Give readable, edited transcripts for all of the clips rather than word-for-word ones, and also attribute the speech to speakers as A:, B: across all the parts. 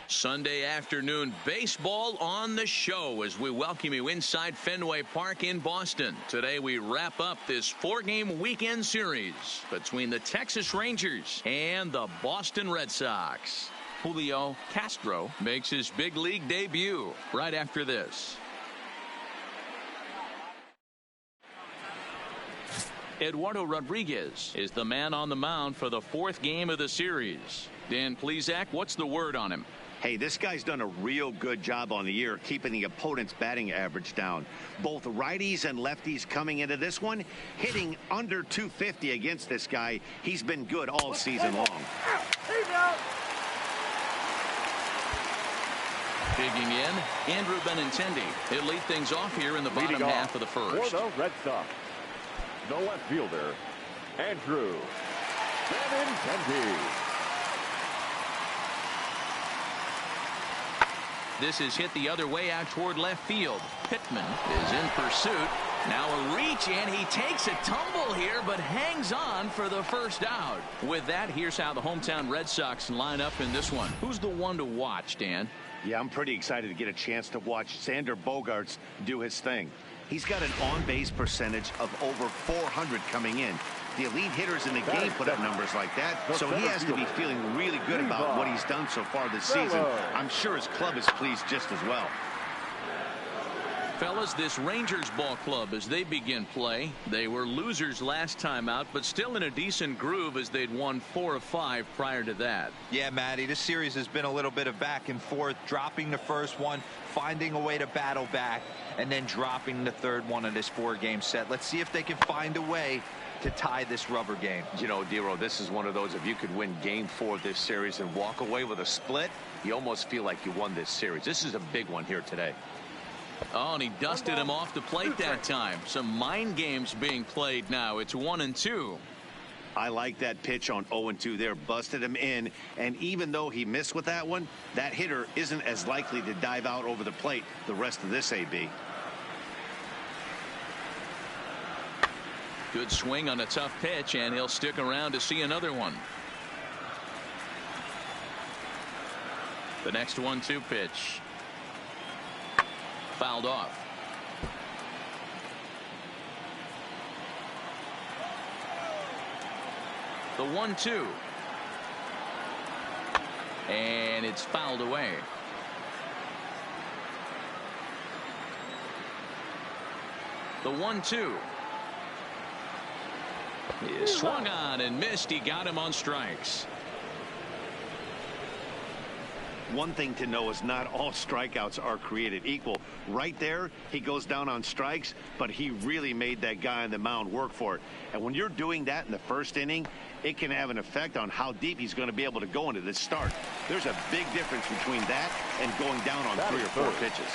A: Sunday afternoon baseball on the show as we welcome you inside Fenway Park in Boston. Today we wrap up this 4-game weekend series between the Texas Rangers and the Boston Red Sox. Julio Castro makes his big league debut right after this. Eduardo Rodriguez is the man on the mound for the 4th game of the series. Dan Plesac, what's the word on him?
B: Hey, this guy's done a real good job on the year keeping the opponent's batting average down. Both righties and lefties coming into this one, hitting under 250 against this guy. He's been good all season long.
A: Digging in, Andrew Benintendi. He'll lead things off here in the bottom half of the first.
C: For the Red Sox, the left fielder, Andrew Benintendi.
A: This is hit the other way out toward left field. Pittman is in pursuit. Now a reach, and he takes a tumble here, but hangs on for the first out. With that, here's how the hometown Red Sox line up in this one. Who's the one to watch, Dan?
B: Yeah, I'm pretty excited to get a chance to watch Xander Bogaerts do his thing. He's got an on-base percentage of over 400 coming in. The elite hitters in the game put up numbers like that, so he has to be feeling really good about what he's done so far this season. I'm sure his club is pleased just as well.
A: Fellas, this Rangers ball club, as they begin play, they were losers last time out, but still in a decent groove as they'd won 4 of 5 prior to that.
D: Yeah, Matty, this series has been a little bit of back and forth, dropping the first one, finding a way to battle back, and then dropping the third one of this 4-game set. Let's see if they can find a way to tie this rubber game.
E: You know, Dero, this is one of those, if you could win game 4 of this series and walk away with a split, you almost feel like you won this series. This is a big one here today.
A: Oh, and he dusted him off the plate that time. Some mind games being played now. It's 1-2.
B: I like that pitch on 0-2 there. Busted him in, and even though he missed with that one, that hitter isn't as likely to dive out over the plate the rest of this AB.
A: Good swing on a tough pitch, and he'll stick around to see another one. The next 1-2 pitch. Fouled off. The 1-2. And it's fouled away. The 1-2. He swung on and missed. He got him on strikes.
B: One thing to know is not all strikeouts are created equal. Right there, he goes down on strikes, but he really made that guy on the mound work for it. And when you're doing that in the first inning, it can have an effect on how deep he's going to be able to go into this start. There's a big difference between that and going down on 3 or 4 pitches.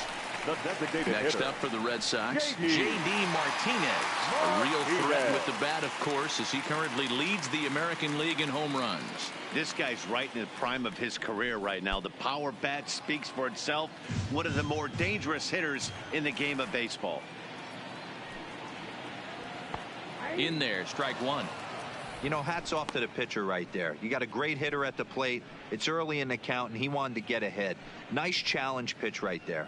A: Next up for the Red Sox, J.D. Martinez. A real threat with the bat, of course, as he currently leads the American League in home runs.
B: This guy's right in the prime of his career right now. The power bat speaks for itself. One of the more dangerous hitters in the game of baseball.
A: In there, strike one.
D: You know, hats off to the pitcher right there. You got a great hitter at the plate. It's early in the count, and he wanted to get ahead. Nice challenge pitch right there.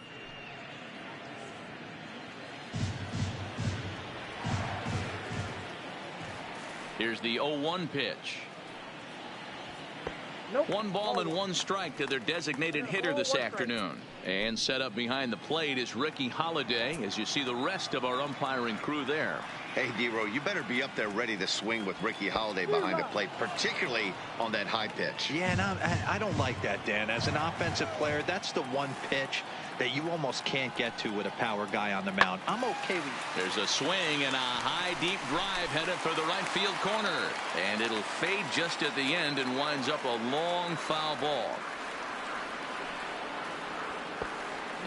A: Here's the 0-1 pitch. Nope. 1 ball and 1 strike to their designated hitter this afternoon. And set up behind the plate is Ricky Holiday, as you see the rest of our umpiring crew there.
B: Hey, D-Row, you better be up there ready to swing with Ricky Holiday behind the plate, particularly on that high pitch.
D: Yeah, and I don't like that, Dan. As an offensive player, that's the one pitch that you almost can't get to with a power guy on the mound. I'm okay with it.
A: There's a swing and a high, deep drive headed for the right field corner. And it'll fade just at the end and winds up a long foul ball.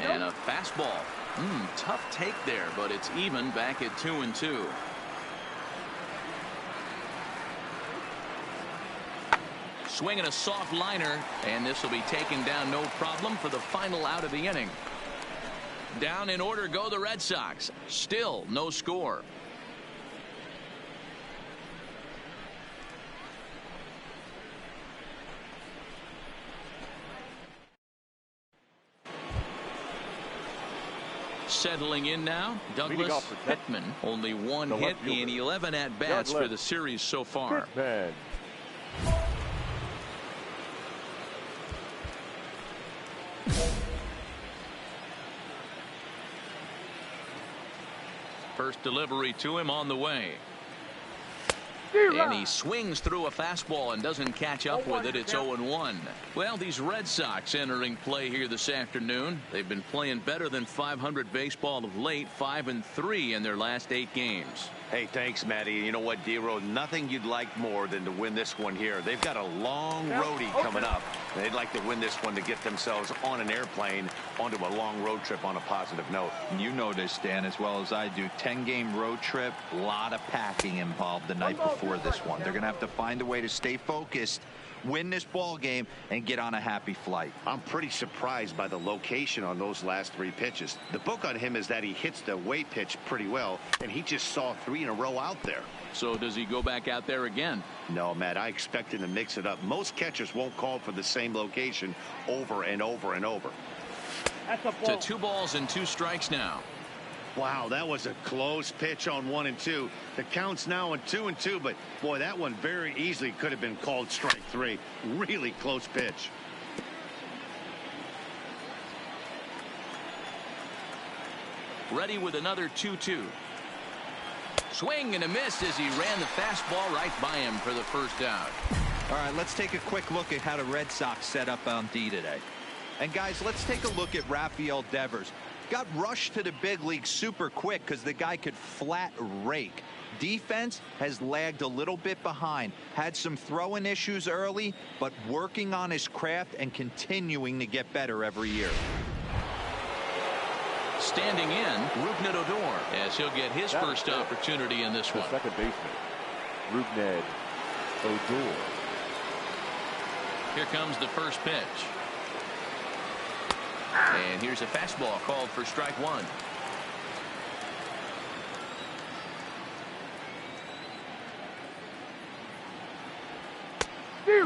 A: And a fastball. Tough take there, but it's even back at 2-2. Swinging a soft liner, and this will be taken down no problem for the final out of the inning. Down in order go the Red Sox. Still no score. Settling in now, Douglas Pittman. Only one hit in 11 at-bats for the series so far.
C: Pittman.
A: First delivery to him on the way. And he swings through a fastball and doesn't catch up with it. It's 0-1. Well, these Red Sox entering play here this afternoon. They've been playing better than .500 baseball of late, 5-3 in their last 8 games.
B: Hey, thanks, Matty. You know what, D-Row? Nothing you'd like more than to win this one here. They've got a long roadie coming up. They'd like to win this one to get themselves on an airplane onto a long road trip on a positive note.
D: You know this, Dan, as well as I do. 10-game road trip, a lot of packing involved the night before this one. They're going to have to find a way to stay focused, win this ball game, and get on a happy flight.
B: I'm pretty surprised by the location on those last 3 pitches. The book on him is that he hits the away pitch pretty well, and he just saw 3 in a row out there.
A: So does he go back out there again?
B: No, Matt, I expect him to mix it up. Most catchers won't call for the same location over and over and over.
A: To 2 balls and 2 strikes now.
B: Wow, that was a close pitch on 1 and 2. The count's now on 2 and 2, but boy, that one very easily could have been called strike 3. Really close pitch.
A: Ready with another 2-2. Swing and a miss as he ran the fastball right by him for the first out.
D: All right, let's take a quick look at how the Red Sox set up on D today. And guys, let's take a look at Rafael Devers. Got rushed to the big league super quick because the guy could flat rake. Defense has lagged a little bit behind. Had some throwing issues early, but working on his craft and continuing to get better every year.
A: Standing in, Rougned Odor, as he'll get his first opportunity in this one.
C: Second baseman, Rougned Odor.
A: Here comes the first pitch. And here's a fastball called for strike 1.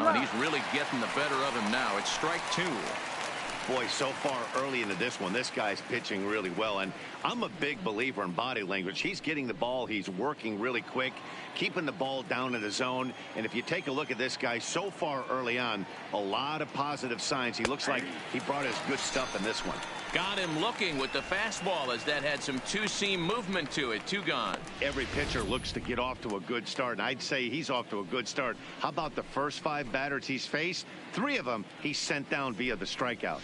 A: And he's really getting the better of him now. It's strike 2.
B: Boy, so far early into this one, this guy's pitching really well, and I'm a big believer in body language. He's getting the ball, he's working really quick, keeping the ball down in the zone, and if you take a look at this guy so far early on, a lot of positive signs. He looks like he brought his good stuff in this one.
A: Got him looking with the fastball as that had some two-seam movement to it. 2 gone.
B: Every pitcher looks to get off to a good start, and I'd say he's off to a good start. How about the first 5 batters he's faced? 3 of them he's sent down via the strikeout.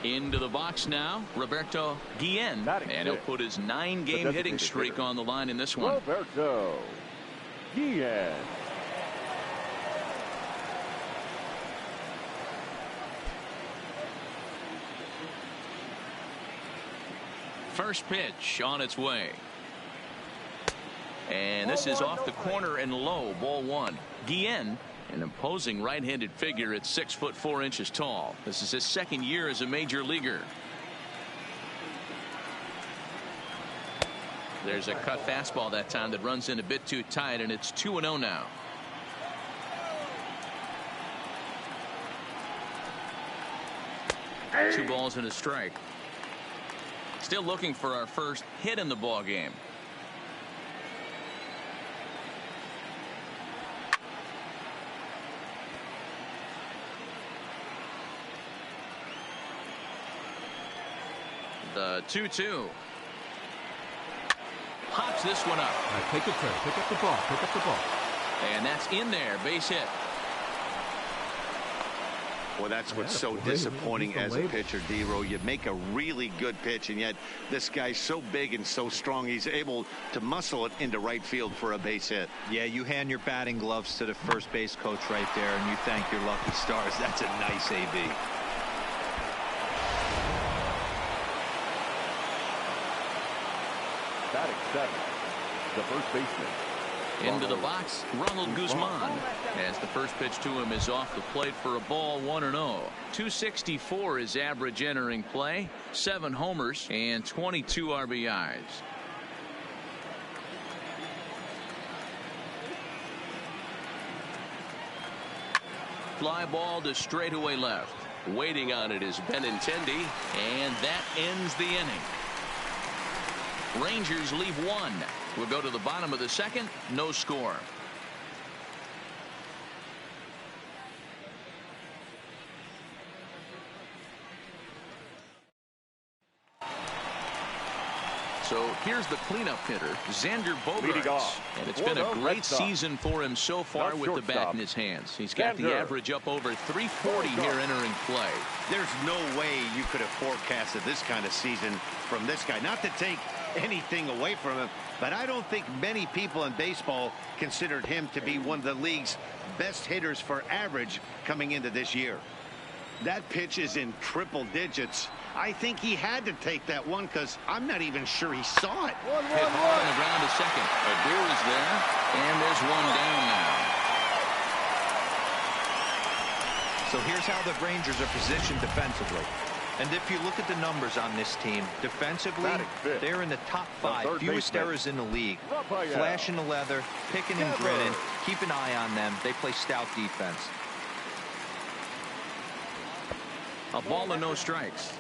A: Into the box now, Roberto Guillen, and he'll put his 9-game hitting streak on the line in this one.
C: Roberto Guillen.
A: First pitch on its way. And this is off the corner and low, ball 1. Guillen, an imposing right-handed figure at 6'4" tall. This is his 2nd year as a major leaguer. There's a cut fastball that time that runs in a bit too tight, and it's 2-0 now. Two balls and a strike. Still looking for our first hit in the ball game. The 2-2. pops this one up.
F: All right, take a turn. Pick up the ball. Pick up the ball.
A: And that's in there. Base hit.
B: Well, that's what's so disappointing as a pitcher, D-Row. You make a really good pitch, and yet this guy's so big and so strong, he's able to muscle it into right field for a base hit.
D: Yeah, you hand your batting gloves to the first base coach right there, and you thank your lucky stars. That's a nice AB.
C: Batting seventh, the first baseman.
A: Into the box, Ronald Guzman. As the first pitch to him is off the plate for a ball, 1-0. 264 is average entering play, 7 homers and 22 RBIs. Fly ball to straightaway left. Waiting on it is Benintendi, and that ends the inning. Rangers leave 1. We'll go to the bottom of the second. No score. So here's the cleanup hitter, Xander Bogaerts. And it's been a great season for him so far with the bat in his hands. He's got the average up over 340 here entering play.
B: There's no way you could have forecasted this kind of season from this guy. Not to take anything away from him, but I don't think many people in baseball considered him to be one of the league's best hitters for average coming into this year. That pitch is in triple digits. I think he had to take that one because I'm not even sure he saw it.
A: Hit hard on the ground to second. Adair is there, and there's one down now.
D: So here's how the Rangers are positioned defensively. And if you look at the numbers on this team, defensively, they're in the top 5 fewest errors in the league. Flashing the leather, picking and grinning. Keep an eye on them. They play stout defense.
A: A ball and no strikes.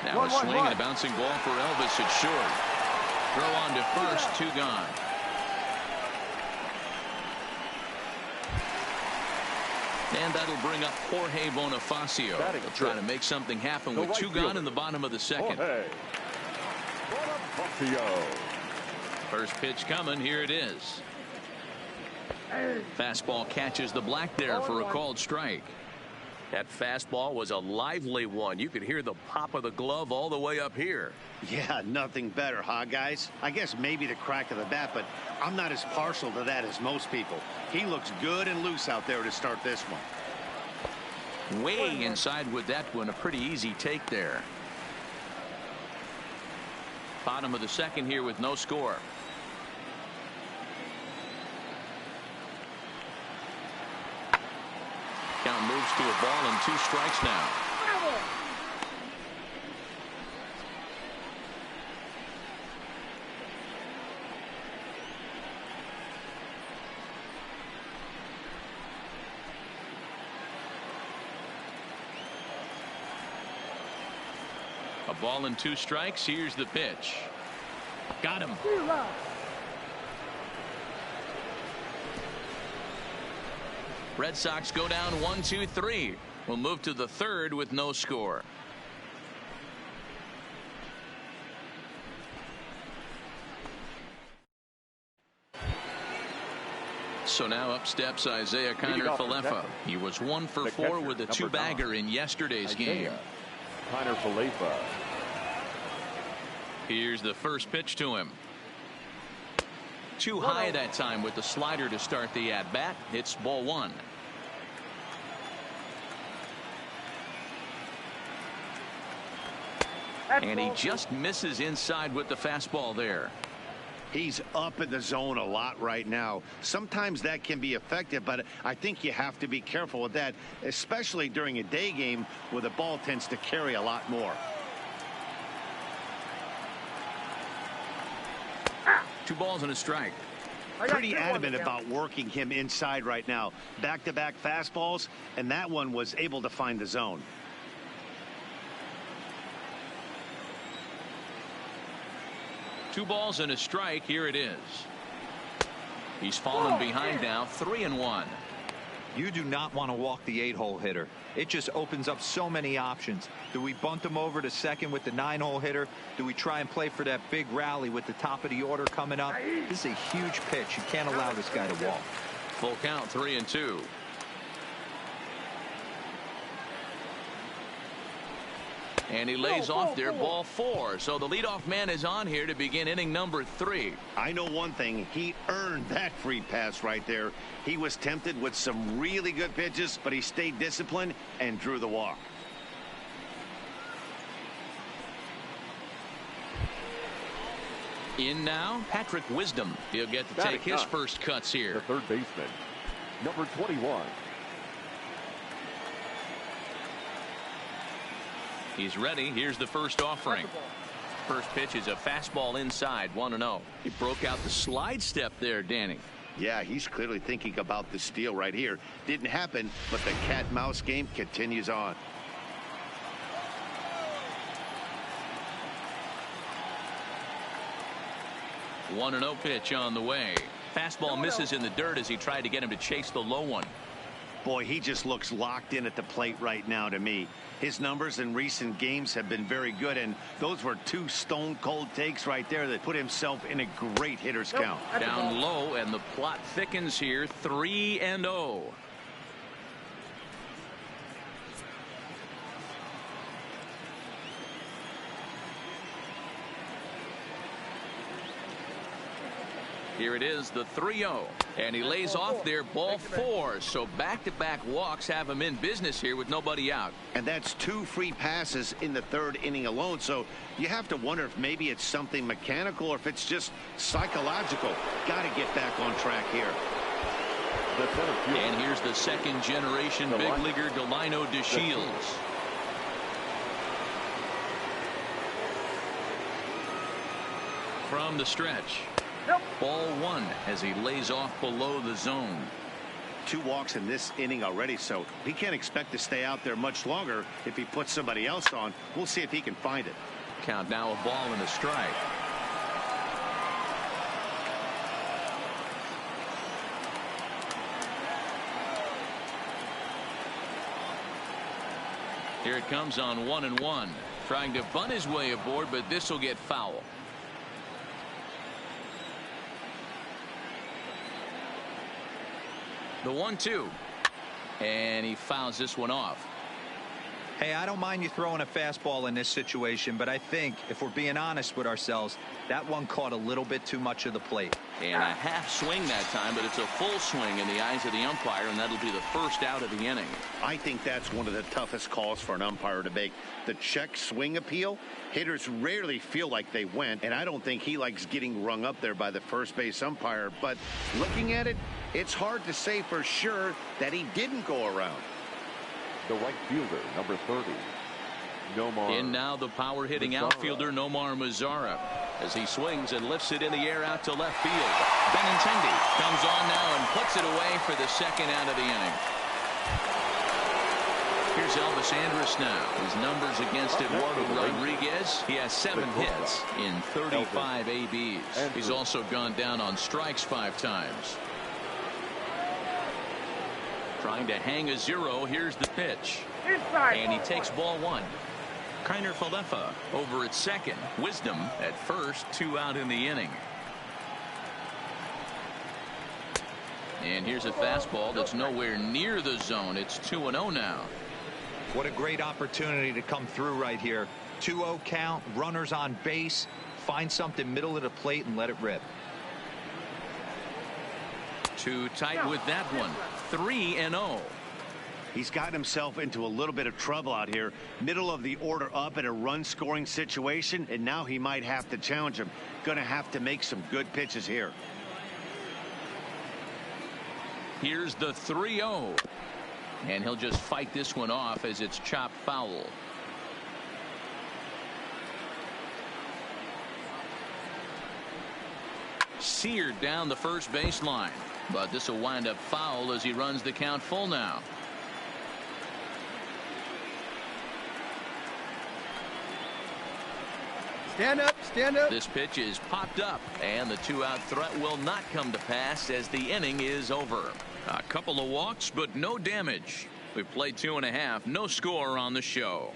A: Now a swing and a bouncing ball for Elvis at short. Throw on to first, 2 gone. And that'll bring up Jorge Bonifacio. He'll try to make something happen with 2 gone in the bottom of the second. First pitch coming. Here it is. Fastball catches the black there for a called strike. That fastball was a lively one. You could hear the pop of the glove all the way up here.
B: Yeah, nothing better, huh, guys? I guess maybe the crack of the bat, but I'm not as partial to that as most people. He looks good and loose out there to start this one.
A: Way inside with that one. A pretty easy take there. Bottom of the second here with no score. Count moves to a ball and 2 strikes now. A ball and 2 strikes. Here's the pitch. Got him. Red Sox go down 1-2-3. We'll move to the third with no score. So now up steps Isaiah Kiner-Falefa. He was 1 for 4 with a 2-bagger in yesterday's game.
C: Kiner-Falefa.
A: Here's the first pitch to him. Too high that time with the slider to start the at-bat. It's ball 1. And he just misses inside with the fastball there.
B: He's up in the zone a lot right now. Sometimes that can be effective, but I think you have to be careful with that, especially during a day game where the ball tends to carry a lot more.
A: 2 balls and a strike.
B: Pretty adamant about working him inside right now. Back-to-back fastballs, and that one was able to find the zone.
A: Two balls and a strike. Here it is. He's fallen behind now, 3-1.
D: You do not want to walk the 8-hole hitter. It just opens up so many options. Do we bunt him over to second with the 9-hole hitter? Do we try and play for that big rally with the top of the order coming up? This is a huge pitch. You can't allow this guy to walk.
A: Full count, 3-2. And he lays off there, ball 4. So the leadoff man is on here to begin inning number 3.
B: I know one thing. He earned that free pass right there. He was tempted with some really good pitches, but he stayed disciplined and drew the walk.
A: In now, Patrick Wisdom. He'll get to take his first cuts here.
C: The third baseman, number 21.
A: He's ready. Here's the first offering. First pitch is a fastball inside, 1-0. He broke out the slide step there, Danny.
B: Yeah, he's clearly thinking about the steal right here. Didn't happen, but the cat-mouse game continues on.
A: One 1-0 pitch on the way. Fastball misses in the dirt as he tried to get him to chase the low one.
B: Boy, he just looks locked in at the plate right now to me. His numbers in recent games have been very good, and those were 2 stone-cold takes right there that put himself in a great hitter's count.
A: Down low, and the plot thickens here, 3-0. Here it is, the 3-0. And he lays off there, ball 4. So back-to-back walks have him in business here with nobody out.
B: And that's 2 free passes in the 3rd inning alone. So you have to wonder if maybe it's something mechanical or if it's just psychological. Got to get back on track here.
A: And here's the second-generation big leaguer, Delino DeShields. From the stretch. Ball 1 as he lays off below the zone.
B: 2 walks in this inning already, so he can't expect to stay out there much longer. If he puts somebody else on, we'll see if he can find it.
A: Count now, a ball and a strike. Here it comes on 1-1. Trying to bunt his way aboard, but this will get foul. The 1-2, and he fouls this one off.
D: Hey, I don't mind you throwing a fastball in this situation, but I think if we're being honest with ourselves, that one caught a little bit too much of the plate.
A: And a half swing that time, but it's a full swing in the eyes of the umpire, and that'll be the first out of the inning.
B: I think that's one of the toughest calls for an umpire to make. The check swing appeal. Hitters rarely feel like they went, and I don't think he likes getting rung up there by the first base umpire. But looking at it, it's hard to say for sure that he didn't go around.
C: The right fielder, number 30, Nomar.
A: In now the power-hitting outfielder, Nomar Mazara, as he swings and lifts it in the air out to left field. Benintendi comes on now and puts it away for the second out of the inning. Here's Elvis Andrus now. His numbers against Eduardo Rodriguez. He has 7 hits in 35 ABs. He's also gone down on strikes 5 times. Trying to hang a 0. Here's the pitch. And he takes ball 1. Kiner Falefa over at second. Wisdom at first. 2 out in the inning. And here's a fastball that's nowhere near the zone. It's 2-0 now.
D: What a great opportunity to come through right here. 2-0 count, runners on base. Find something middle of the plate and let it rip.
A: Too tight with that one. 3-0.
B: He's gotten himself into a little bit of trouble out here. Middle of the order up in a run-scoring situation, and now he might have to challenge him. Going to have to make some good pitches here.
A: Here's the 3-0. And he'll just fight this one off as it's chopped foul. Seared down the first baseline. But this will wind up foul as he runs the count full now.
G: Stand up, stand up.
A: This pitch is popped up, and the two-out threat will not come to pass as the inning is over. A couple of walks, but no damage. We've played 2.5, no score on the show.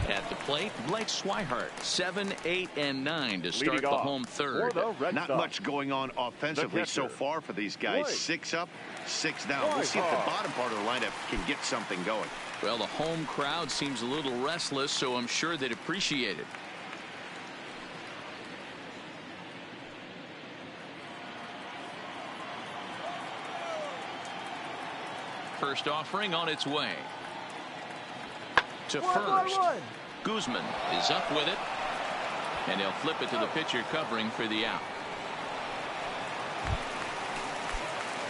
A: At the plate, Blake Swihart, 7, 8, and 9 to start the home third.
B: Not much going on offensively so far for these guys. 6 up, 6 down. We'll see if the bottom part of the lineup can get something going.
A: Well, the home crowd seems a little restless, so I'm sure they'd appreciate it. First offering on its way. To first. Guzman is up with it, and he'll flip it to the pitcher covering for the out.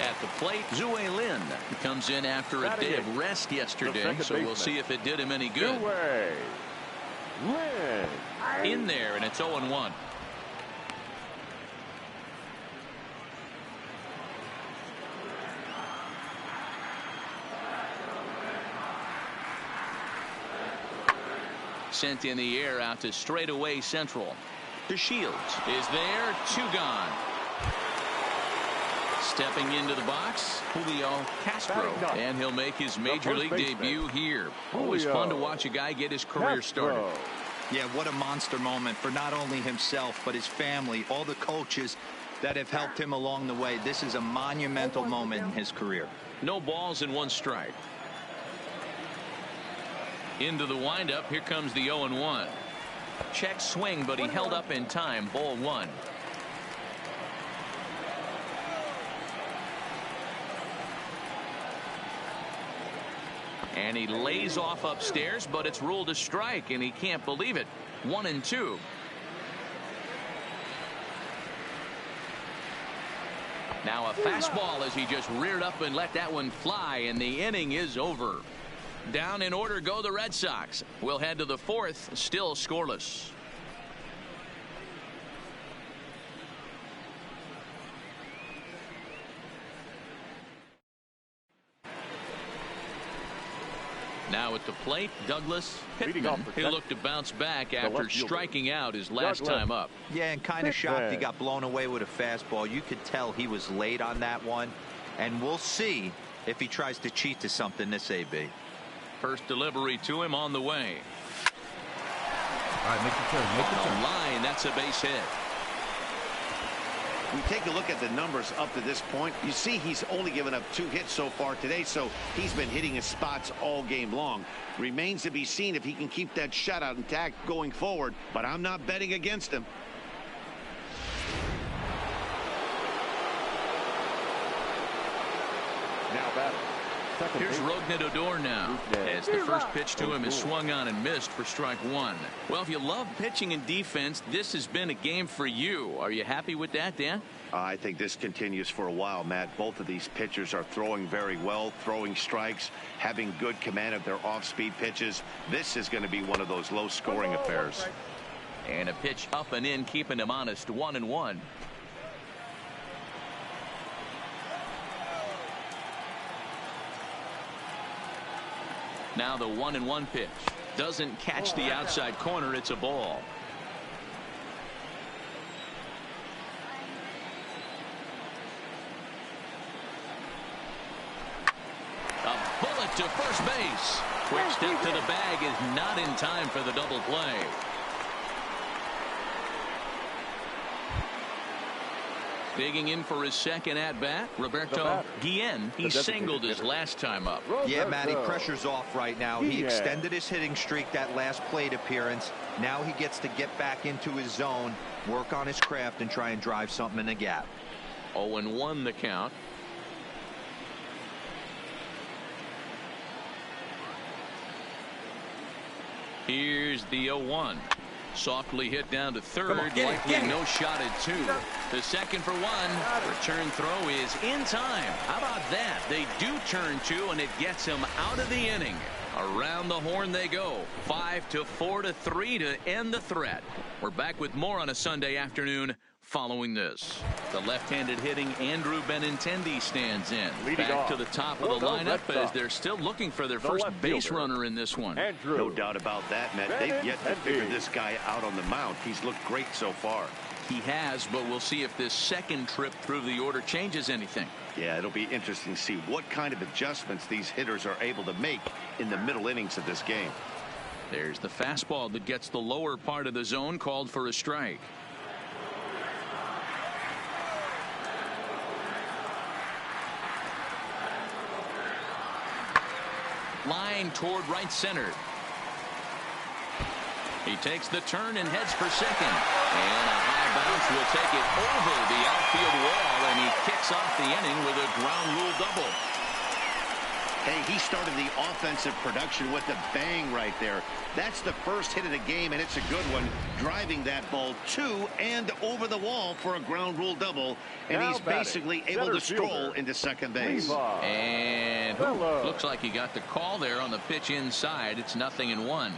A: At the plate, Zue Lin comes in after a day of rest yesterday, so we'll see if it did him any good. In there, and it's 0-1. Sent in the air out to straightaway central. To Shields is there, 2 gone. Stepping into the box, Julio Castro, and he'll make his major league debut here. Always fun to watch a guy get his career started.
D: Yeah, what a monster moment for not only himself but his family, all the coaches that have helped him along the way. This is a monumental moment in his career.
A: No balls and 1 strike. Into the windup, here comes the 0-1. Check swing, but he held up in time. Ball 1. And he lays off upstairs, but it's ruled a strike, and he can't believe it. 1-2. Now a fastball as he just reared up and let that one fly, and the inning is over. Down in order go the Red Sox. We'll head to the 4th, still scoreless. Now at the plate, Douglas Pittman, who looked to bounce back after striking out his last time up.
D: Yeah, and kind of shocked he got blown away with a fastball. You could tell he was late on that one, and we'll see if he tries to cheat to something this AB.
A: First delivery to him on the way.
F: All right, make the turn. Make the turn.
A: Line, that's a base hit.
B: We take a look at the numbers up to this point. You see he's only given up 2 hits so far today, so he's been hitting his spots all game long. Remains to be seen if he can keep that shutout intact going forward, but I'm not betting against him.
C: Now batting.
A: Here's Rougned Odor now, as the first pitch to him is swung on and missed for strike 1. Well, if you love pitching and defense, this has been a game for you. Are you happy with that, Dan?
B: I think this continues for a while, Matt. Both of these pitchers are throwing very well, throwing strikes, having good command of their off-speed pitches. This is going to be one of those low-scoring affairs.
A: And a pitch up and in, keeping him honest, 1-1. Now the 1-1 pitch doesn't catch the outside corner. It's a ball. A bullet to first base. Quick step to the bag is not in time for the double play. Digging in for his second at-bat, Roberto Guillen. He singled his last time up.
D: Yeah, Matty, pressure's off right now. He extended his hitting streak that last plate appearance. Now he gets to get back into his zone, work on his craft, and try and drive something in the gap.
A: 0-1 the count. Here's the 0-1. Softly hit down to third, likely no shot at 2. The second for 1. Return throw is in time. How about that? They do turn 2, and it gets him out of the inning. Around the horn they go. 5-4-3 to end the threat. We're back with more on a Sunday afternoon following this. The left-handed hitting Andrew Benintendi stands in.
C: Leading
A: Back
C: off
A: to the top of the lineup as they're still looking for their first base runner in this one.
C: Andrew.
B: No doubt about that, Matt. They've yet to figure this guy out on the mound. He's looked great so far.
A: He has, but we'll see if this second trip through the order changes anything.
B: Yeah, it'll be interesting to see what kind of adjustments these hitters are able to make in the middle innings of this game.
A: There's the fastball that gets the lower part of the zone, called for a strike. Line toward right center. He takes the turn and heads for second. And a high bounce will take it over the outfield wall, and he kicks off the inning with a ground rule double.
B: Hey, he started the offensive production with a bang right there. That's the first hit of the game, and it's a good one, driving that ball to and over the wall for a ground rule double, and
C: now
B: he's basically able to stroll into second base.
A: And looks like he got the call there on the pitch inside. It's 0-1.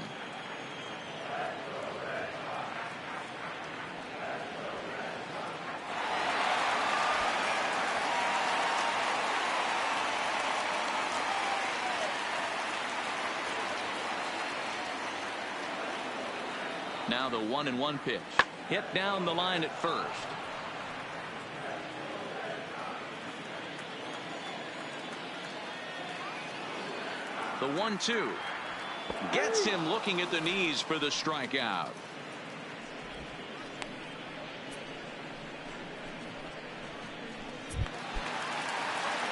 A: Now the 1-1 pitch. Hit down the line at first. The 1-2. Gets him looking at the knees for the strikeout.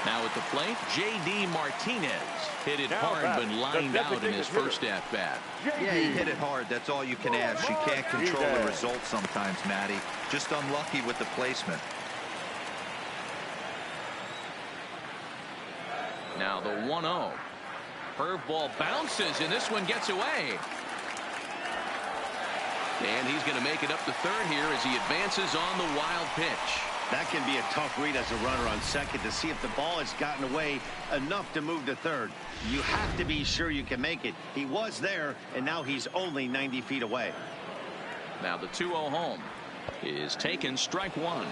A: Now at the plate, J.D. Martinez. Hit it hard, but lined out in his first at-bat.
D: Yeah, he hit it hard. That's all you can ask. You can't control the result sometimes, Matty. Just unlucky with the placement.
A: Now the 1-0. Curveball bounces, and this one gets away. And he's going to make it up to third here as he advances on the wild pitch.
B: That can be a tough read as a runner on second to see if the ball has gotten away enough to move to third. You have to be sure you can make it. He was there, and now he's only 90 feet away.
A: Now the 2-0 home is taken, strike one.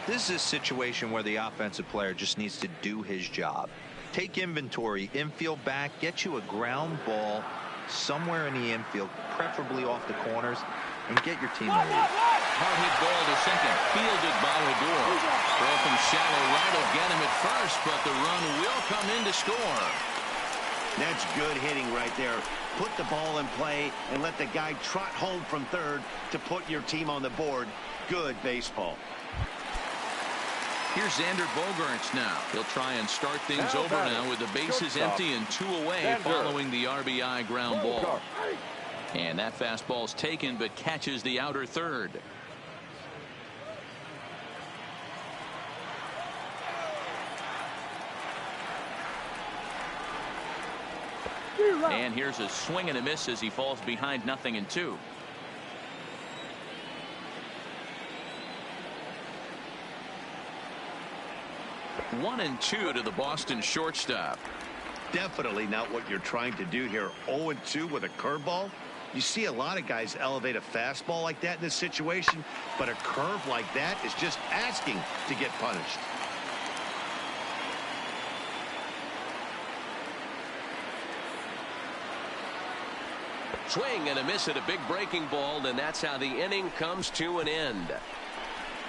D: This is a situation where the offensive player just needs to do his job. Take inventory, infield back, get you a ground ball somewhere in the infield, preferably off the corners, and get your team a lead.
A: Hard hit ball to second, fielded by Odor. Throw from shallow right will get him at first, but the run will come in to score.
B: That's good hitting right there. Put the ball in play and let the guy trot home from third to put your team on the board. Good baseball.
A: Here's Xander Bogaerts now. He'll try and start things over now with the bases empty and 2 away following the RBI ground ball. And that fastball's taken but catches the outer third. And here's a swing and a miss as he falls behind 0-2. One and 2 to the Boston shortstop.
B: Definitely not what you're trying to do here. 0-2 with a curveball. You see a lot of guys elevate a fastball like that in this situation, but a curve like that is just asking to get punished.
G: Swing and a miss at a big breaking ball, and that's how the inning comes to an end.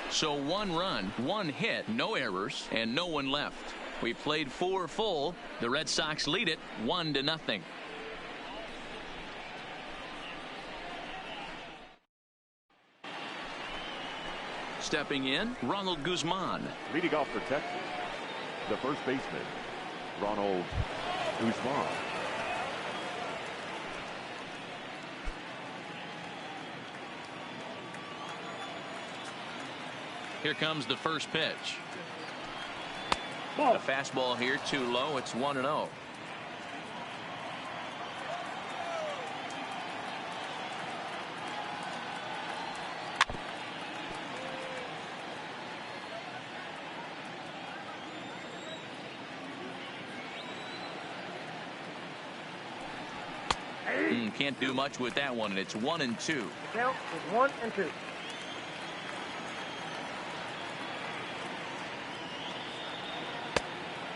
A: So 1 run, 1 hit, no errors, and no one left. We played 4 full. The Red Sox lead it 1-0. Stepping in, Ronald Guzman.
C: Leading off for Texas, the first baseman, Ronald Guzman.
A: Here comes the first pitch. A fastball here, too low. It's 1-0. Can't do much with that one, and it's 1-2.
H: Count is 1-2.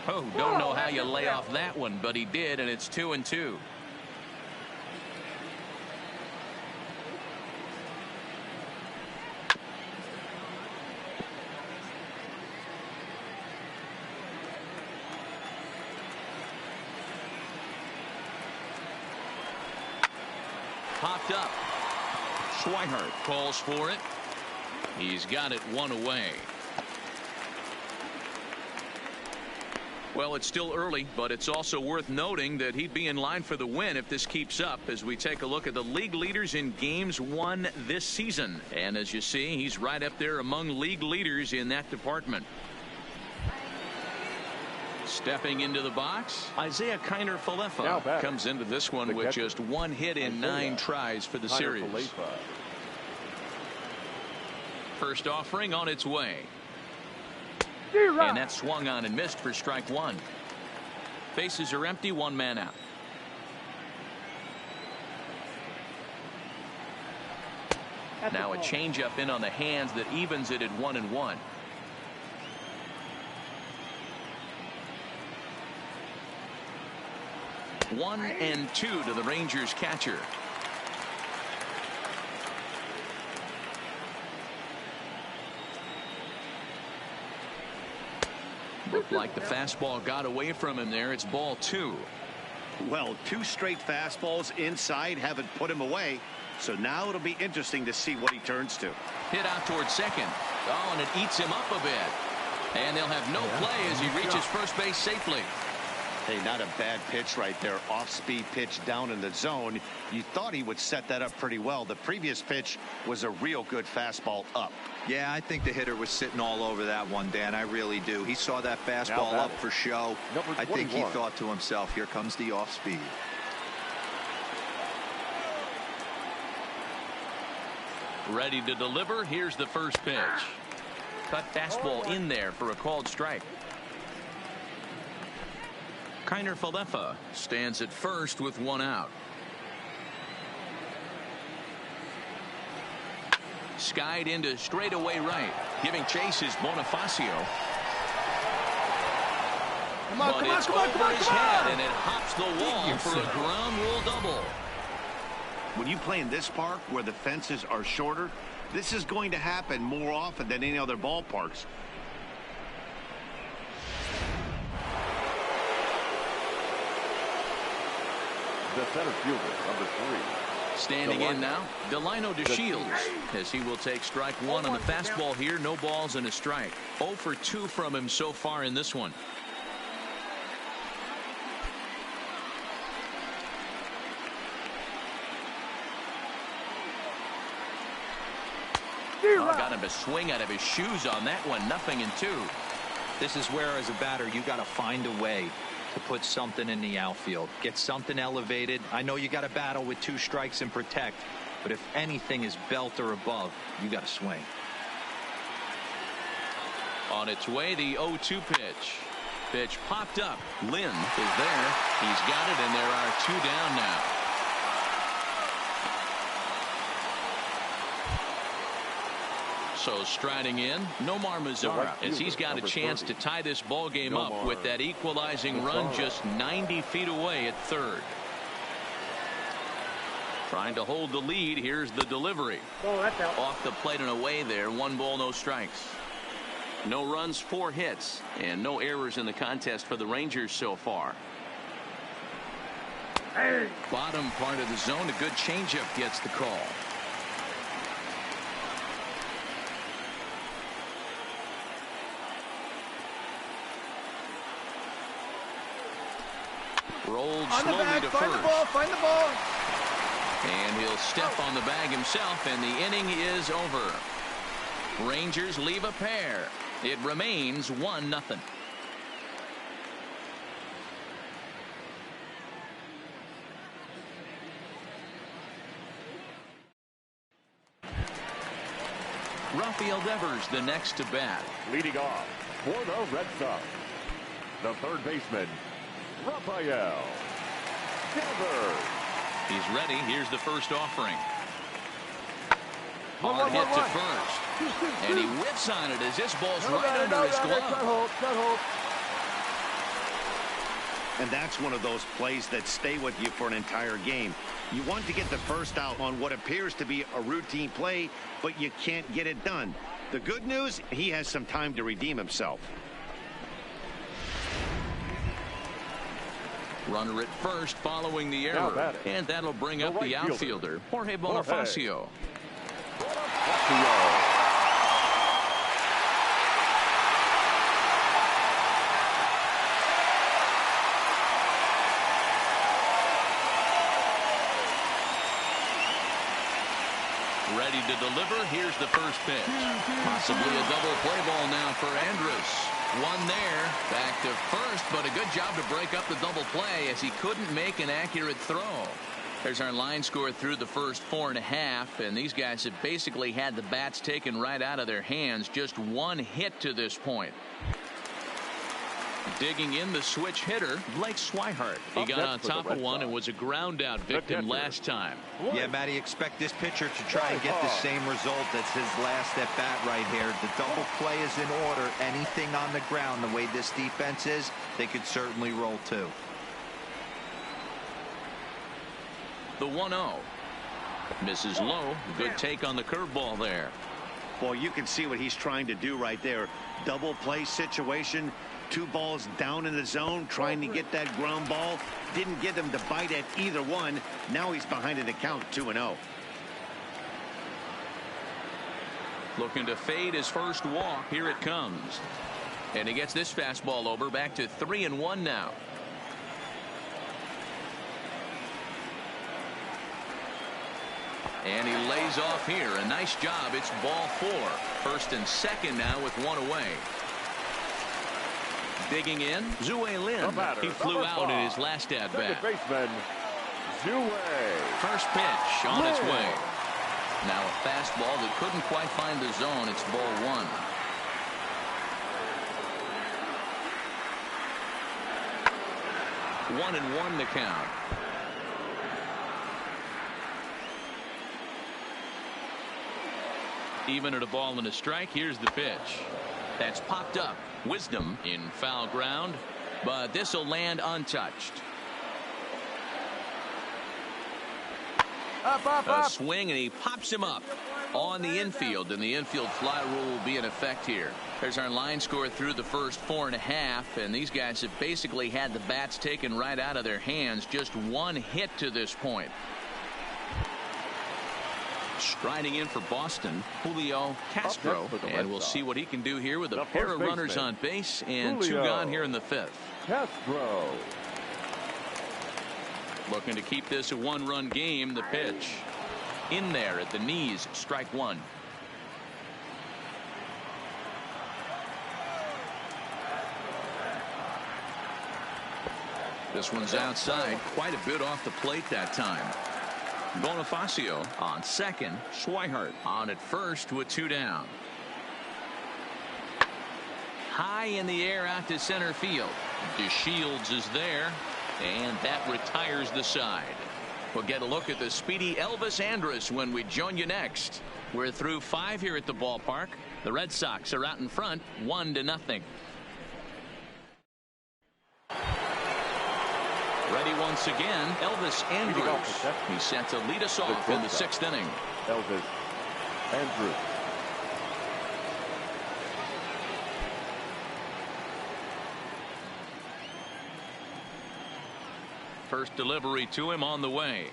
A: Oh, don't know how you lay off that one, but he did, and it's 2-2. Popped up. Schweihart calls for it. He's got it one away. Well, it's still early, but it's also worth noting that he'd be in line for the win if this keeps up as we take a look at the league leaders in games won this season. And as you see, he's right up there among league leaders in that department. Stepping into the box, Isaiah Kiner-Falefa comes into this one with just one hit in 9 tries for the series. First offering on its way. And that swung on and missed for strike 1. Bases are empty, 1 man out. Now a changeup in on the hands that evens it at 1-1. One and 2 to the Rangers catcher. Looked like the fastball got away from him there. It's ball 2.
B: Well, 2 straight fastballs inside haven't put him away. So now it'll be interesting to see what he turns to.
A: Hit out towards second. Oh, and it eats him up a bit. And they'll have no play as he reaches first base safely.
B: Hey, not a bad pitch right there. Off-speed pitch down in the zone. You thought he would set that up pretty well. The previous pitch was a real good fastball up.
D: Yeah, I think the hitter was sitting all over that one, Dan. I really do. He saw that fastball up for show. I think he thought to himself, here comes the off-speed.
A: Ready to deliver. Here's the first pitch. Cut fastball in there for a called strike. Kiner-Falefa stands at first with 1 out. Skied into straightaway right. Giving chase is Bonifacio.
F: Come on,
A: but
F: come on,
A: it's
F: come on,
A: over
F: come on,
A: his
F: come
A: head,
F: on.
A: and it hops the wall for a ground rule double.
B: When you play in this park where the fences are shorter, this is going to happen more often than any other ballparks.
C: The center fielder, number 3.
A: Standing in now, Delino DeShields, as he will take strike 1 on the fastball here. No balls and a strike. 0 for 2 from him so far in this one. Got him to swing out of his shoes on that one. 0-2.
D: This is where, as a batter, you got to find a way to put something in the outfield. Get something elevated. I know you got to battle with 2 strikes and protect, but if anything is belt or above, you got to swing.
A: On its way, the 0-2 pitch. Pitch popped up. Lynn is there. He's got it, and there are 2 down now. So striding in, Nomar Mazara, as he's got a chance to tie this ball game up with that equalizing run just 90 feet away at third. Trying to hold the lead. Here's the delivery. Off the plate and away there. 1 ball, no strikes. No runs, 4 hits, and no errors in the contest for the Rangers so far. Bottom part of the zone, a good changeup gets the call. Rolled slowly to first.
F: Find the ball.
A: And he'll step on the bag himself, and the inning is over. Rangers leave a pair. It remains 1-0. Rafael Devers the next to bat.
C: Leading off for the Red Sox, the third baseman, Rafael Devers.
A: He's ready. Here's the first offering. Hard hit to first. And he whiffs on it as this ball's right under his glove.
B: And that's one of those plays that stay with you for an entire game. You want to get the first out on what appears to be a routine play, but you can't get it done. The good news, he has some time to redeem himself.
A: Runner at first following the error. And that'll bring up the outfielder, Jorge Bonifacio. Ready to deliver. Here's the first pitch. Possibly a double play ball now for Andrus. One there. Back to first, but a good job to break up the double play as he couldn't make an accurate throw. There's our line score through the first 4.5, and these guys have basically had the bats taken right out of their hands. Just one hit to this point. Digging in the switch hitter, Blake Swihart. He got on top of one and was a ground out victim last time.
D: Yeah, Matty, expect this pitcher to try and get the same result as his last at bat right here. The double play is in order. Anything on the ground, the way this defense is, they could certainly roll too.
A: The 1-0. Misses low. Good take on the curveball there.
B: Boy, you can see what he's trying to do right there. Double play situation. 2 balls down in the zone, trying to get that ground ball. Didn't get him to bite at either one. Now he's behind in the count, 2-0.
A: Looking to fade his first walk. Here it comes. And he gets this fastball over. Back to 3-1 now. And he lays off here. A nice job. It's ball 4. First and second now with 1 away. Digging in, Zue Lin. He flew out in his last at bat. First pitch on its way. Now a fastball that couldn't quite find the zone. It's ball 1. One and 1 the count. Even at a ball and a strike. Here's the pitch. That's popped up. Wisdom in foul ground, but this will land untouched. A swing, and he pops him up on the infield, and the infield fly rule will be in effect here. There's our line score through the first 4.5, and these guys have basically had the bats taken right out of their hands. Just one hit to this point. Striding in for Boston, Julio Castro, and we'll see what he can do here with a pair of runners on base and 2 gone here in the 5th.
C: Castro.
A: Looking to keep this a 1-run game. The pitch in there at the knees, strike 1. This one's outside, quite a bit off the plate that time. Bonifacio on second. Swihart on at first with 2 down. High in the air out to center field. DeShields is there, and that retires the side. We'll get a look at the speedy Elvis Andrus when we join you next. We're through 5 here at the ballpark. The Red Sox are out in front, 1-0. Ready once again, Elvis Andrus. He's set to lead us off in the 6th inning.
C: Elvis Andrus.
A: First delivery to him on the way.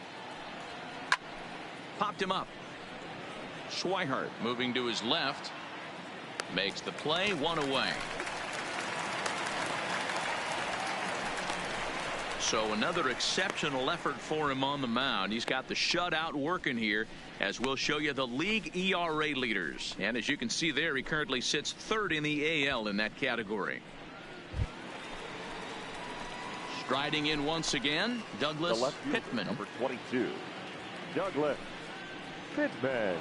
A: Popped him up. Swihart moving to his left. Makes the play, 1 away. So another exceptional effort for him on the mound. He's got the shutout working here, as we'll show you the league ERA leaders. And as you can see there, he currently sits 3rd in the AL in that category. Striding in once again, Douglas Pittman.
C: Number 22, Douglas Pittman.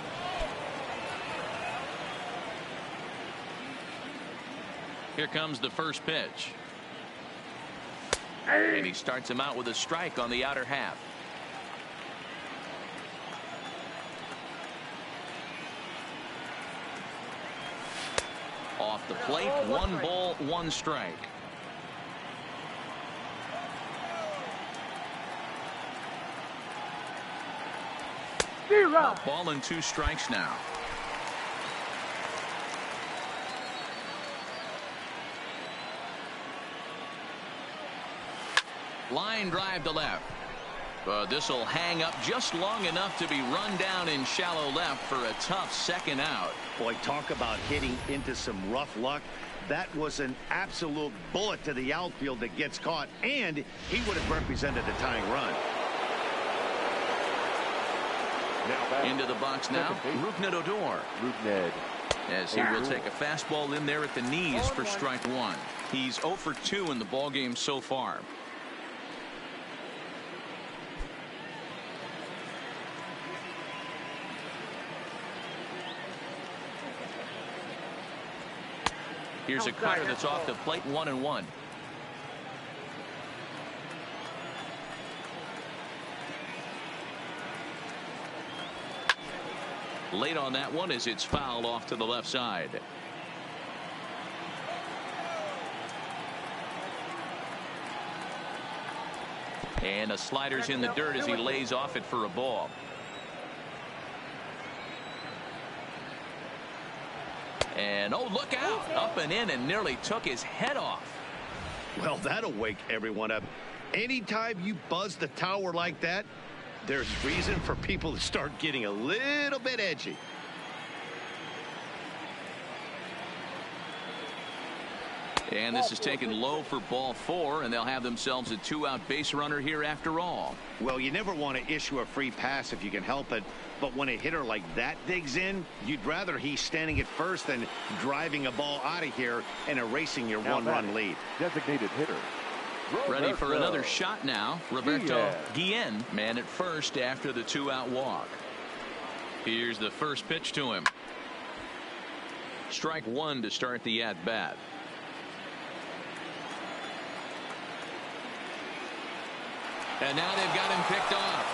A: Here comes the first pitch. And he starts him out with a strike on the outer half. Off the plate, 1 ball, 1 strike. A ball and 2 strikes now. Line drive to left. But this will hang up just long enough to be run down in shallow left for a tough second out.
B: Boy, talk about hitting into some rough luck. That was an absolute bullet to the outfield that gets caught, and he would have represented a tying run.
A: Into the box now, Rougned Odor. As he will take a fastball in there at the knees for strike 1. He's 0 for 2 in the ballgame so far. Here's a cutter that's off the plate, 1-1. Late on that one as it's fouled off to the left side. And a slider's in the dirt as he lays off it for a ball. And oh, look out, up and in and nearly took his head off.
B: Well, that'll wake everyone up. Anytime you buzz the tower like that, there's reason for people to start getting a little bit edgy.
A: And this is taken low for ball 4, and they'll have themselves a 2-out base runner here after all.
B: Well, you never want to issue a free pass if you can help it, but when a hitter like that digs in, you'd rather he's standing at first than driving a ball out of here and erasing your one-run lead.
C: Designated hitter.
A: Ready for another shot now. Roberto Guillen, man at first after the 2-out walk. Here's the first pitch to him. Strike 1 to start the at-bat. And now they've got him picked off.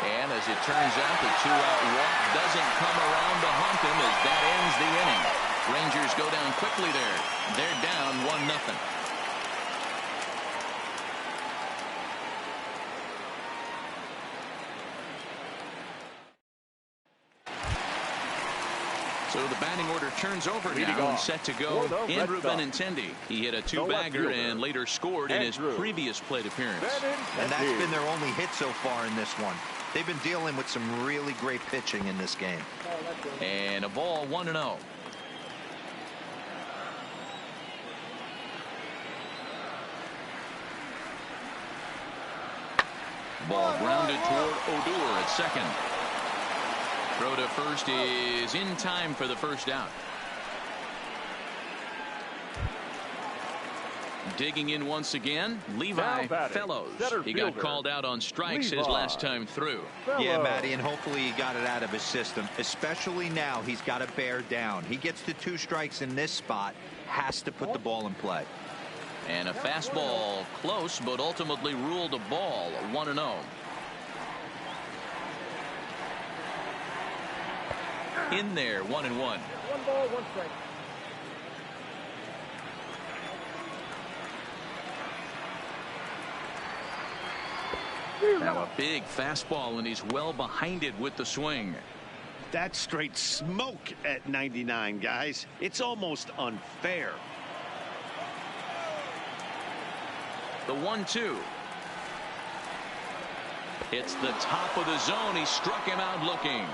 A: And as it turns out, the 2-out walk doesn't come around to haunt him as that ends the inning. Rangers go down quickly there. They're down 1-0. So the batting order turns over now and set to go. Andrew Benintendi. He hit a 2-bagger and later scored in his previous plate appearance.
D: And that's been their only hit so far in this one. They've been dealing with some really great pitching in this game.
A: And a ball, 1-0. Ball grounded toward Odor at second. Throw to first is in time for the first out. Digging in once again, Levi Fellows. He got called out on strikes his last time through.
D: Yeah, Matty, and hopefully he got it out of his system. Especially now, he's got to bear down. He gets the 2 strikes in this spot, has to put the ball in play.
A: And a fastball close, but ultimately ruled a ball, 1-0. In there, 1-1.
H: 1 ball, 1 strike.
A: Now a big fastball, and he's well behind it with the swing.
B: That's straight smoke at 99, guys. It's almost unfair.
A: The 1-2. It's the top of the zone. He struck him out looking.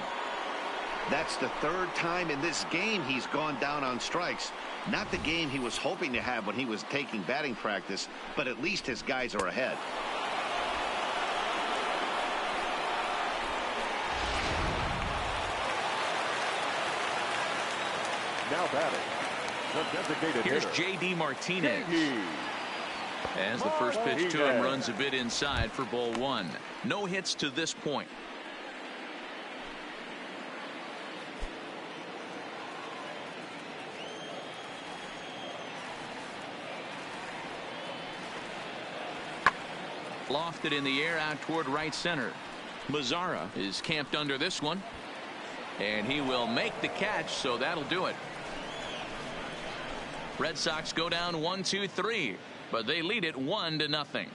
B: That's the 3rd time in this game he's gone down on strikes. Not the game he was hoping to have when he was taking batting practice, but at least his guys are ahead.
C: Now batting, the designated
A: Here's
C: hitter.
A: J.D. Martinez. As the first pitch to him runs a bit inside for ball 1. No hits to this point. Lofted in the air out toward right center. Mazzara is camped under this one. And he will make the catch, so that'll do it. Red Sox go down 1-2-3, but they lead it 1-0.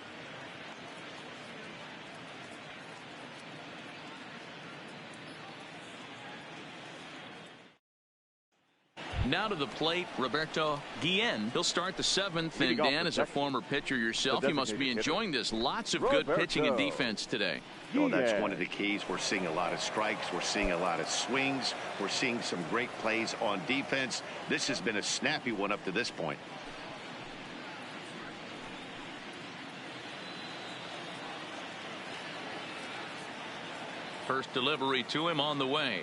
A: Now to the plate, Roberto Guillen. He'll start the 7th. And Dan, as a former pitcher yourself, you must be enjoying this. Lots of good pitching and defense today.
B: Oh, that's one of the keys. We're seeing a lot of strikes. We're seeing a lot of swings. We're seeing some great plays on defense. This has been a snappy one up to this point.
A: First delivery to him on the way.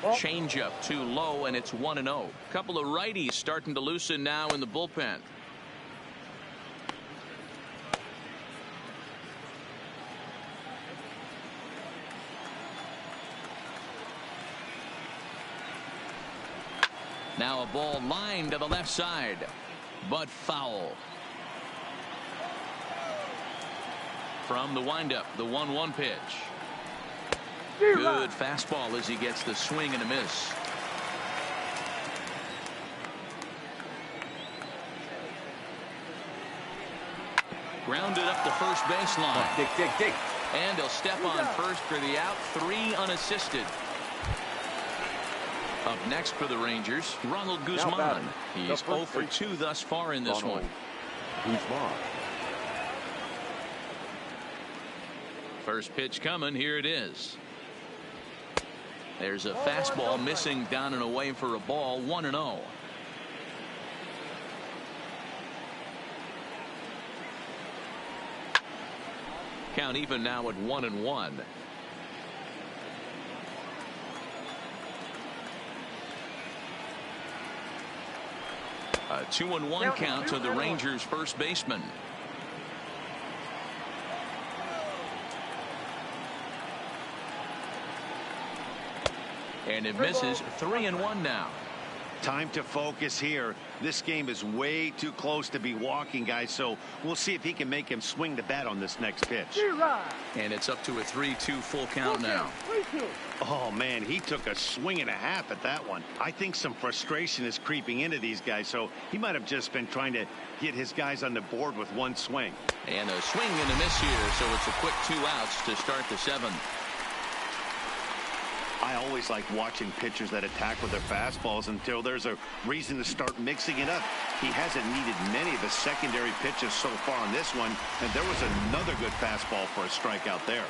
A: Changeup too low, and it's 1-0. Couple of righties starting to loosen now in the bullpen. Now a ball lined to the left side, but foul. From the windup, the 1-1 pitch. Good fastball as he gets the swing and a miss. Grounded up the first baseline.
F: Dig.
A: And he'll step on first for the out. 3 unassisted. Up next for the Rangers, Ronald Guzman. He's 0 for 2 thus far in this one.
C: Guzman.
A: First pitch coming. Here it is. There's a fastball missing down and away for a ball. 1-0. Count even now at 1-1. A 2-1 count to the Rangers' first baseman. And it misses. 3-1 now.
B: Time to focus here. This game is way too close to be walking, guys, so we'll see if he can make him swing the bat on this next pitch.
A: And it's up to a 3-2 full count now.
B: Oh, man, he took a swing and a half at that one. I think some frustration is creeping into these guys, so he might have just been trying to get his guys on the board with one swing.
A: And a swing and a miss here, so it's a quick 2 outs to start the 7th.
B: I always like watching pitchers that attack with their fastballs until there's a reason to start mixing it up. He hasn't needed many of the secondary pitches so far on this one, and there was another good fastball for a strikeout there.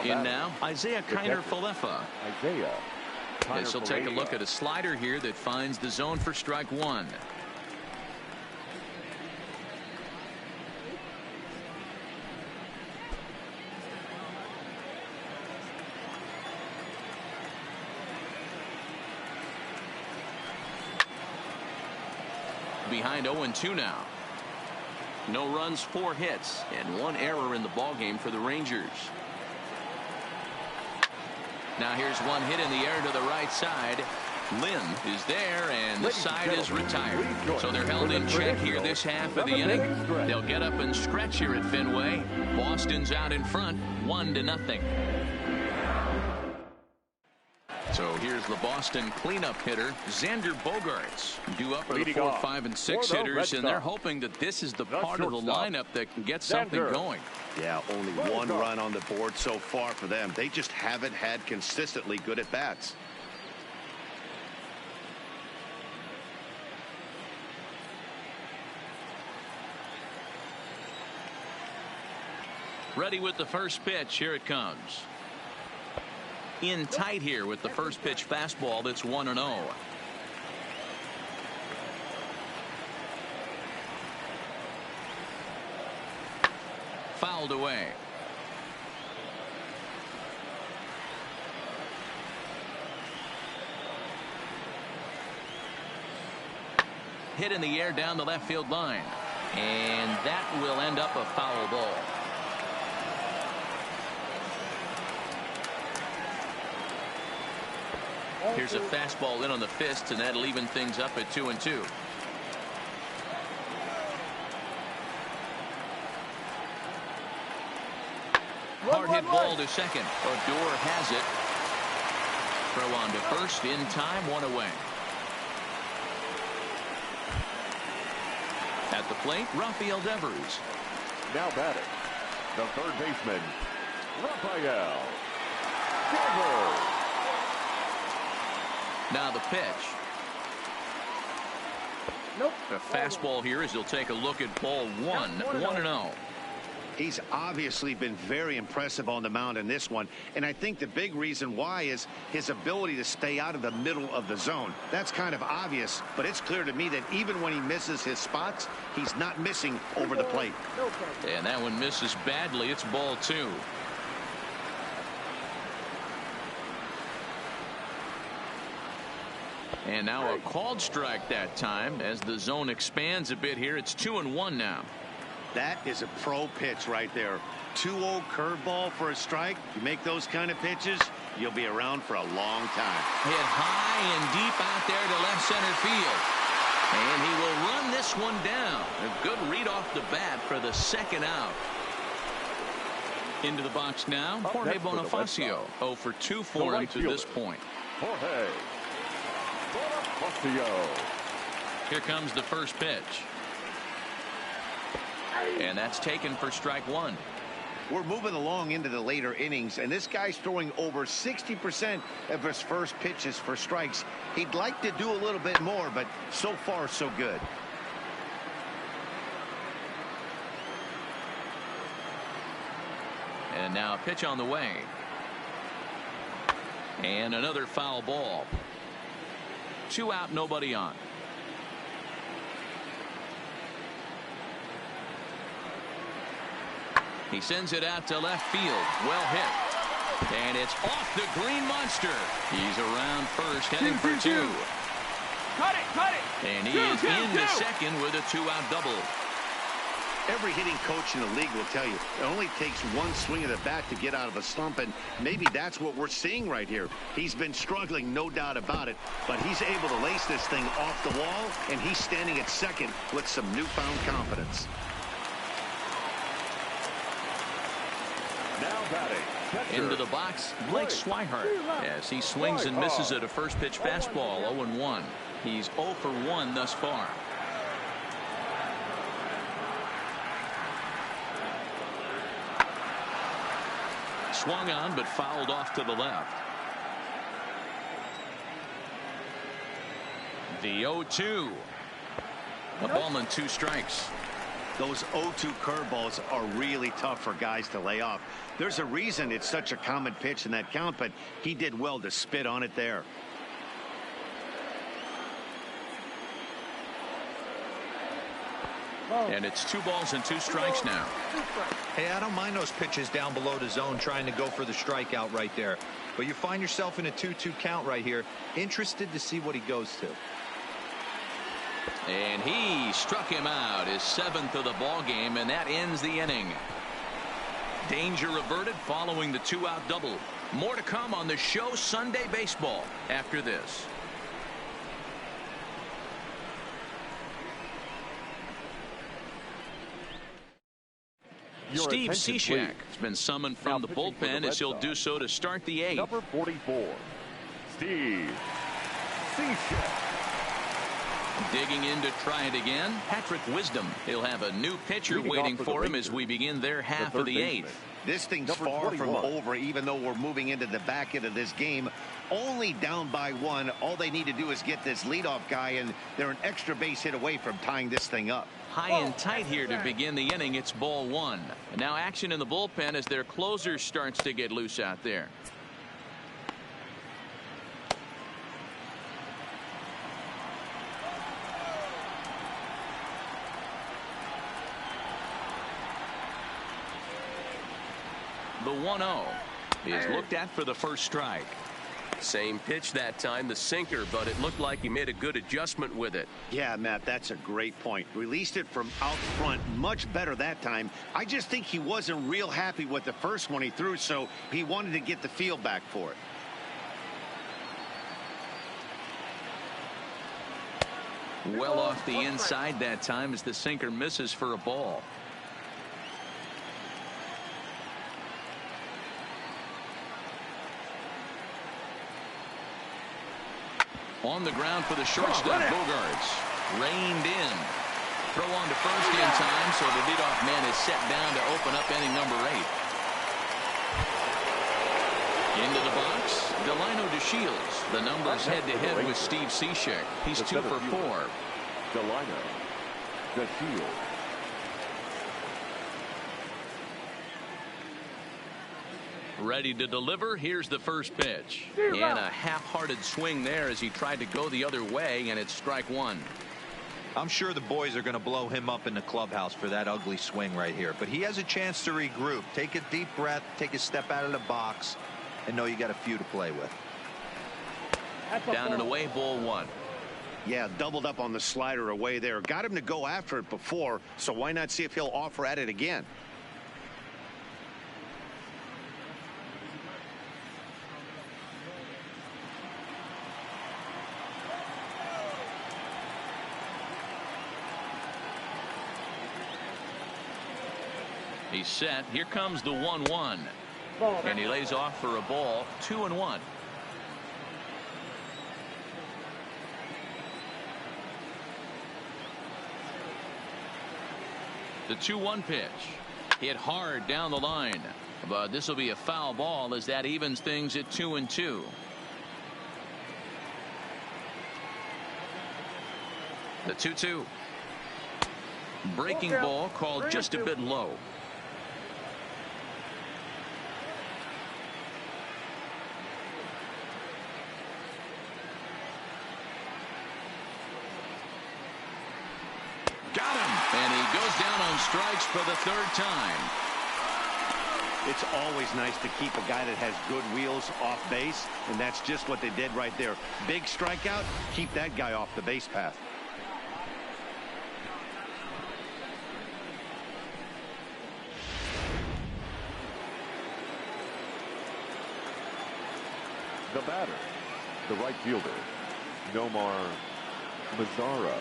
A: Now Isaiah Kiner-Falefa. This will take a look at a slider here that finds the zone for strike 1. Behind 0-2 now. No runs, 4 hits, and 1 error in the ballgame for the Rangers. Now here's one hit in the air to the right side. Lynn is there, and the side is retired. So they're held in check here this half of the inning. They'll get up and stretch here at Fenway. Boston's out in front, 1-0. So here's the Boston cleanup hitter, Xander Bogaerts. Due up are the 4, 5, and 6 hitters, and they're hoping that this is the part of the lineup that can get something going.
B: Yeah, only 1 run on the board so far for them. They just haven't had consistently good at-bats.
A: Ready with the first pitch. Here it comes. In tight here with the first pitch fastball. That's 1-0. Fouled away. Hit in the air down the left field line, and that will end up a foul ball. Here's a fastball in on the fist, and that'll even things up at 2-2. Hard hit ball to second. Odor has it. Throw on to first in time, 1 away. At the plate, Rafael Devers.
C: Now batting, the third baseman, Rafael Devers.
A: Now the pitch.
H: Nope.
A: The fastball here as he'll take a look at ball one. 1-0.
B: He's obviously been very impressive on the mound in this one, and I think the big reason why is his ability to stay out of the middle of the zone. That's kind of obvious, but it's clear to me that even when he misses his spots, he's not missing over the plate.
A: And that one misses badly. It's ball 2. And now a called strike that time as the zone expands a bit here. It's 2-1 now.
B: That is a pro pitch right there. 2-0 curveball for a strike. You make those kind of pitches, you'll be around for a long time.
A: Hit high and deep out there to left center field. And he will run this one down. A good read off the bat for the second out. Into the box now, Jorge Bonifacio. 0 for 2 for him to this point.
C: Jorge Bonifacio.
A: Here comes the first pitch. And that's taken for strike 1.
B: We're moving along into the later innings, and this guy's throwing over 60% of his first pitches for strikes. He'd like to do a little bit more, but so far, so good.
A: And now a pitch on the way. And another foul ball. 2 out, nobody on. He sends it out to left field. Well hit. And it's off the green monster. He's around first, heading for 2.
H: Cut it.
A: And he is into second with a 2-out double.
B: Every hitting coach in the league will tell you it only takes one swing of the bat to get out of a slump, and maybe that's what we're seeing right here. He's been struggling, no doubt about it, but he's able to lace this thing off the wall, and he's standing at second with some newfound confidence.
C: Now batting.
A: Into the box, Blake Swihart, as he swings and misses at a first pitch fastball. 0-1. He's 0 for 1 thus far. Swung on, but fouled off to the left. The 0-2. A ball and 2 strikes.
B: Those 0-2 curveballs are really tough for guys to lay off. There's a reason it's such a common pitch in that count, but he did well to spit on it there.
A: And it's 2 balls and 2 strikes now.
D: Hey, I don't mind those pitches down below the zone trying to go for the strikeout right there. But you find yourself in a 2-2 count right here. Interested to see what he goes to.
A: And he struck him out, his 7th of the ball game, and that ends the inning. Danger averted following the 2-out double. More to come on the show Sunday Baseball after this. Steve Cishek has been summoned from the bullpen as he'll do so to start the 8th.
C: Number 44, Steve Cishek.
A: Digging in to try it again, Patrick Wisdom. He'll have a new pitcher waiting for him as we begin their half of the 8th.
B: This thing's far from over, even though we're moving into the back end of this game. Only down by 1. All they need to do is get this leadoff guy, and they're an extra base hit away from tying this thing up.
A: High and tight here to begin the inning. It's ball 1. And now action in the bullpen as their closer starts to get loose out there. The 1-0 is looked at for the first strike.
G: Same pitch that time, the sinker, but it looked like he made a good adjustment with it.
B: Yeah, Matt, that's a great point. Released it from out front much better that time. I just think he wasn't real happy with the first one he threw, so he wanted to get the feel back for it.
A: Well off the inside that time as the sinker misses for a ball. On the ground for the shortstop, Bogarts. Reined in. Throw on to first in time, so the leadoff man is set down to open up inning number 8. Into the box, Delino DeShields. The numbers head-to-head with Steve Cishek. He's 2 for 4.
C: Delino DeShields.
A: Ready to deliver. Here's the first pitch. And a half-hearted swing there as he tried to go the other way, and it's strike one.
D: I'm sure the boys are going to blow him up in the clubhouse for that ugly swing right here. But he has a chance to regroup. Take a deep breath, take a step out of the box, and know you got a few to play with.
A: Down and away, ball one.
B: Yeah, doubled up on the slider away there. Got him to go after it before, so why not see if he'll offer at it again?
A: He's set. Here comes the 1-1. And he lays off for a ball. 2-1. The 2-1 pitch. Hit hard down the line. But this will be a foul ball as that evens things at 2-2. The 2-2. Breaking ball called just a bit low. Got him. And he goes down on strikes for the third time.
B: It's always nice to keep a guy that has good wheels off base, and that's just what they did right there. Big strikeout, keep that guy off the base path.
C: The batter, the right fielder, Nomar Mazara.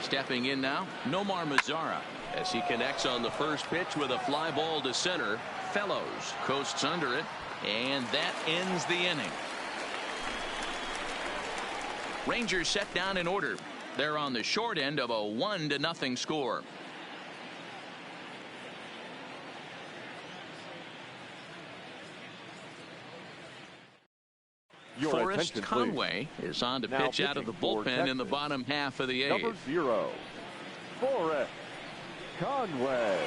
A: Stepping in now, Nomar Mazara, as he connects on the first pitch with a fly ball to center. Fellows coasts under it, and that ends the inning. Rangers set down in order. They're on the short end of a 1-0 score. Forrest Conway is on to pitch out of the bullpen in the bottom half of the 8th.
C: Number 0, Forrest Conway.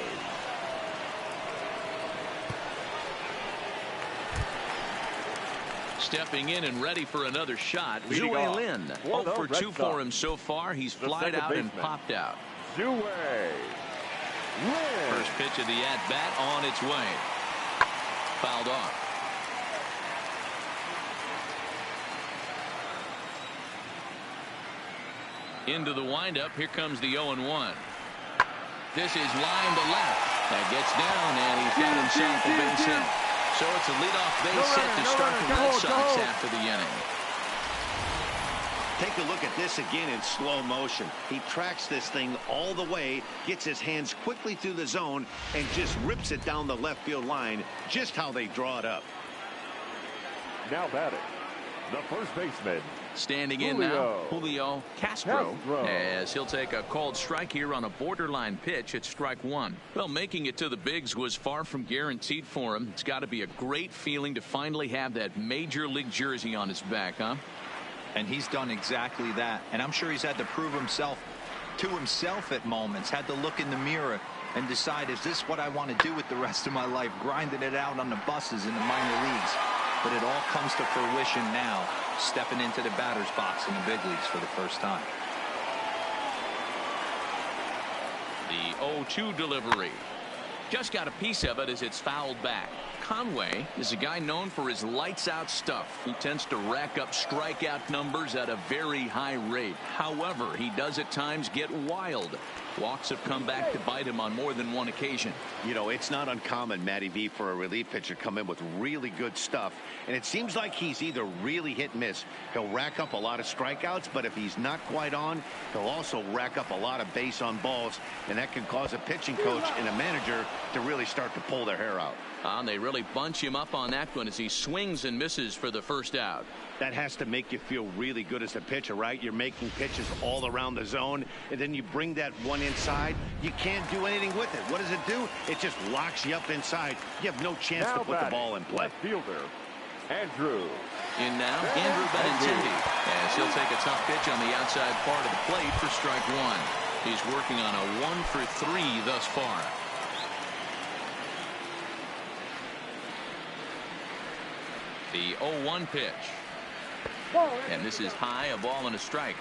A: Stepping in and ready for another shot, Zue Lin. 0 for 2 for him so far. He's flied out and popped out.
C: Zue Lin.
A: First pitch of the at-bat on its way. Fouled off. Into the windup. Here comes the 0-1. This is line to left. That gets down, and he's got himself a base hit. So it's a leadoff base hit to start the Red Sox after the inning.
B: Take a look at this again in slow motion. He tracks this thing all the way, gets his hands quickly through the zone, and just rips it down the left field line, just how they draw it up.
C: Now batting, the first baseman.
A: Standing in now, Julio Castro, as he'll take a called strike here on a borderline pitch at strike one. Well, making it to the bigs was far from guaranteed for him. It's got to be a great feeling to finally have that major league jersey on his back, huh?
D: And he's done exactly that. And I'm sure he's had to prove himself to himself at moments, had to look in the mirror and decide, is this what I want to do with the rest of my life, grinding it out on the buses in the minor leagues? But it all comes to fruition now, stepping into the batter's box in the big leagues for the first time.
A: The 0-2 delivery. Just got a piece of it as it's fouled back. Conway is a guy known for his lights-out stuff. He tends to rack up strikeout numbers at a very high rate. However, he does at times get wild. Walks have come back to bite him on more than one occasion.
B: You know, it's not uncommon, Matty V, for a relief pitcher to come in with really good stuff. And it seems like he's either really hit and miss. He'll rack up a lot of strikeouts, but if he's not quite on, he'll also rack up a lot of base on balls. And that can cause a pitching coach and a manager to really start to pull their hair out.
A: They really bunch him up on that one as he swings and misses for the first out.
B: That has to make you feel really good as a pitcher, right? You're making pitches all around the zone, and then you bring that one inside. You can't do anything with it. What does it do? It just locks you up inside. You have no chance to put the ball in play.
C: Left fielder, Andrew.
A: In now, Andrew Benintendi, as he'll take a tough pitch on the outside part of the plate for strike one. He's working on a 1-for-3 thus far. The 0-1 pitch. And this is high, a ball and a strike.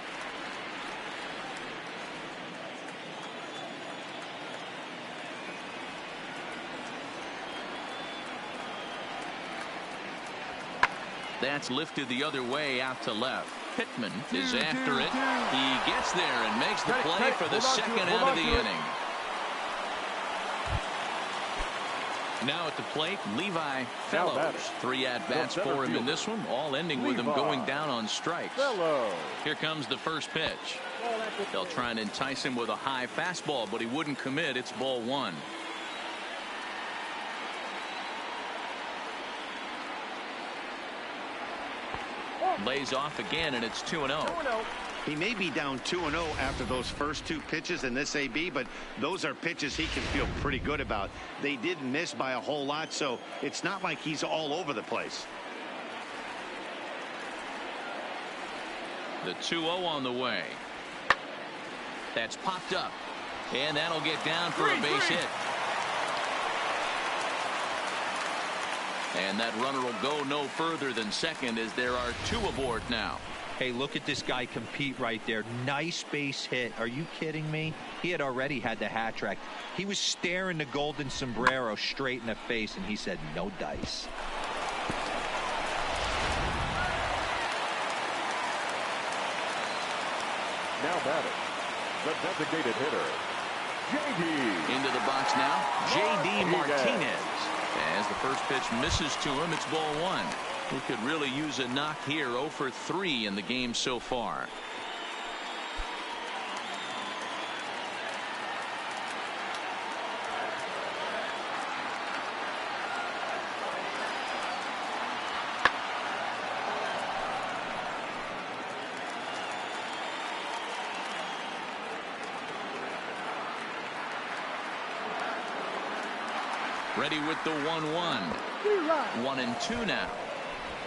A: That's lifted the other way out to left. Pittman is after it. He gets there and makes the play for the second out of the inning. Now at the plate, Levi Fellows. 3 at-bats for him in this one, all ending with him going down on strikes. Here comes the first pitch. They'll try and entice him with a high fastball, but he wouldn't commit. It's ball one. Lays off again, and it's 2-0.
B: He may be down 2-0 after those first 2 pitches in this AB, but those are pitches he can feel pretty good about. They did miss by a whole lot, so it's not like he's all over the place.
A: The 2-0 on the way. That's popped up, and that'll get down for a base hit. And that runner will go no further than second as there are 2 aboard now.
D: Hey, look at this guy compete right there. Nice base hit. Are you kidding me? He had already had the hat trick. He was staring the golden sombrero straight in the face, and he said, no dice.
C: Now batting, the designated hitter, J.D.
A: Into the box now, J.D. Martinez. As the first pitch misses to him, it's ball one. He could really use a knock here. 0 for 3 in the game so far. Ready with the 1-1. 1-2 now.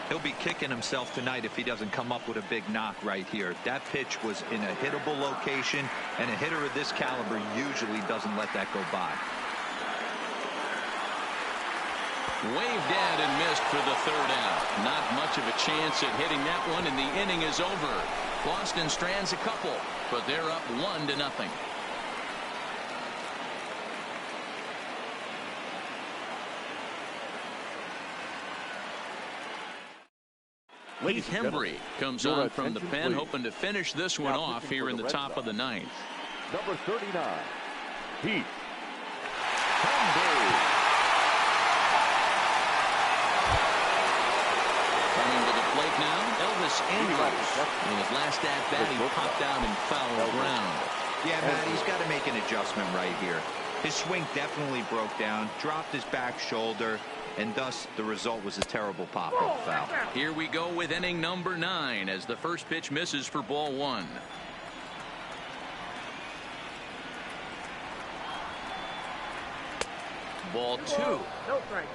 D: He'll be kicking himself tonight if he doesn't come up with a big knock right here. That pitch was in a hittable location, and a hitter of this caliber usually doesn't let that go by.
A: Waved at and missed for the third out. Not much of a chance at hitting that one, and the inning is over. Boston strands a couple, but they're up 1-0. Heath Hembry comes on from the pen, hoping to finish this one off here in the top of the ninth.
C: Number 39, Heath Hembry.
A: Coming to the plate now, Elvis Andrus. In his last at-bat, he popped out and fouled ground.
D: Yeah, Matt, he's got to make an adjustment right here. His swing definitely broke down, dropped his back shoulder, and thus the result was a terrible pop-up foul.
A: Here we go with inning number 9 as the first pitch misses for ball one. Ball 2.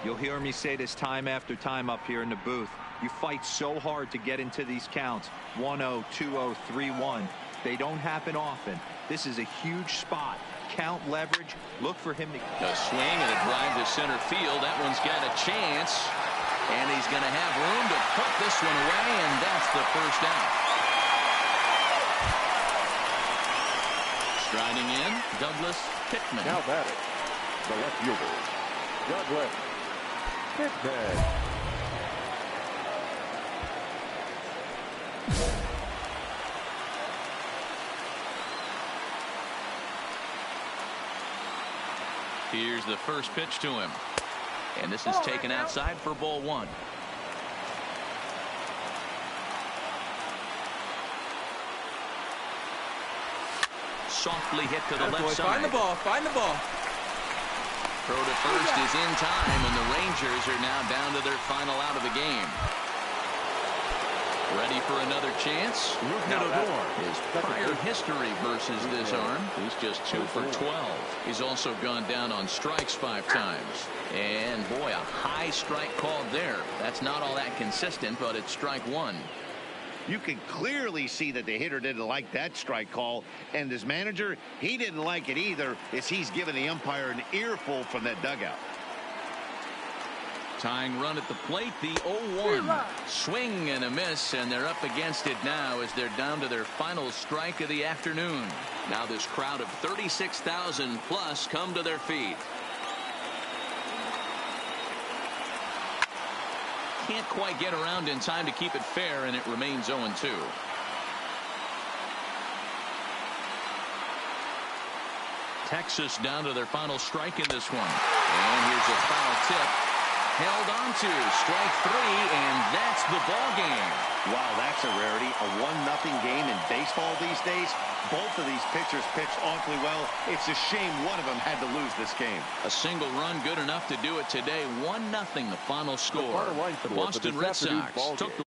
D: You'll hear me say this time after time up here in the booth. You fight so hard to get into these counts. 1-0, 2-0, 3-1. They don't happen often. This is a huge spot. Count leverage. Look for him to...
A: A swing and a drive to center field. That one's got a chance. And he's going to have room to put this one away, and that's the first out. Striding in, Douglas Pittman.
C: Now batting, the left fielder, Douglas Pittman.
A: Here's the first pitch to him. And this is taken outside for ball one. Softly hit to the left side.
F: Find the ball. Find the ball.
A: Throw to first is in time, and the Rangers are now down to their final out of the game. Ready for another chance? His prior history versus this arm. He's just 2 for 12. He's also gone down on strikes 5 times. And boy, a high strike called there. That's not all that consistent, but it's strike 1.
B: You can clearly see that the hitter didn't like that strike call, and his manager, he didn't like it either, as he's given the umpire an earful from that dugout.
A: Tying run at the plate, the 0-1. Swing and a miss, and they're up against it now as they're down to their final strike of the afternoon. Now this crowd of 36,000 plus come to their feet. Can't quite get around in time to keep it fair, and it remains 0-2. Texas down to their final strike in this one. And here's a foul tip. Held on to strike 3, and that's the ball game.
B: Wow, that's a rarity. A 1-0 game in baseball these days. Both of these pitchers pitched awfully well. It's a shame one of them had to lose this game.
A: A single run good enough to do it today. 1-0 the final score. The Boston Red Sox took the